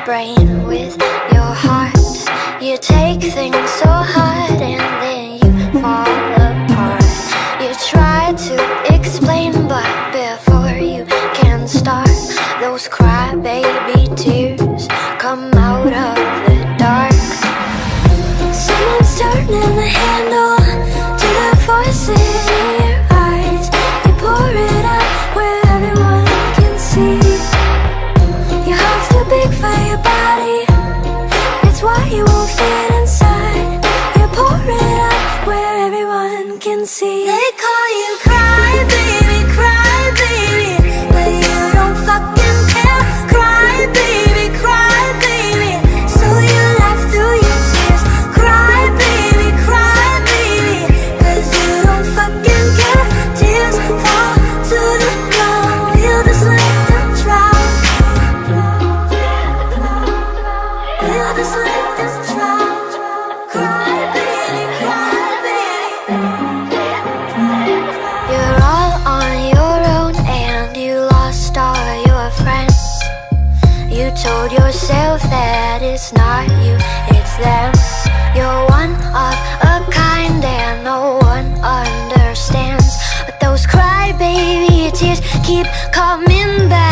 Brain with your heart. You take things so hard and then you fall apart. You try to explain, but before you can start, those crybaby tears come out of the dark. Someone's turning the handle to the voices in your eyes. You pour it out where everyone can see. Your heart's too big for your body, it's why you won't fit inside. You pour it out where everyone can see. They call you cry baby, but you don't fucking care. Cry baby, so you laugh through your tears. Cry baby, cause you don't fucking care. Tears fall to the ground, you just let them drown. Just let this drown. Cry baby. You're all on your own and you lost all your friends. You told yourself that it's not you, it's them. You're one of a kind and no one understands. But those crybaby tears keep coming back.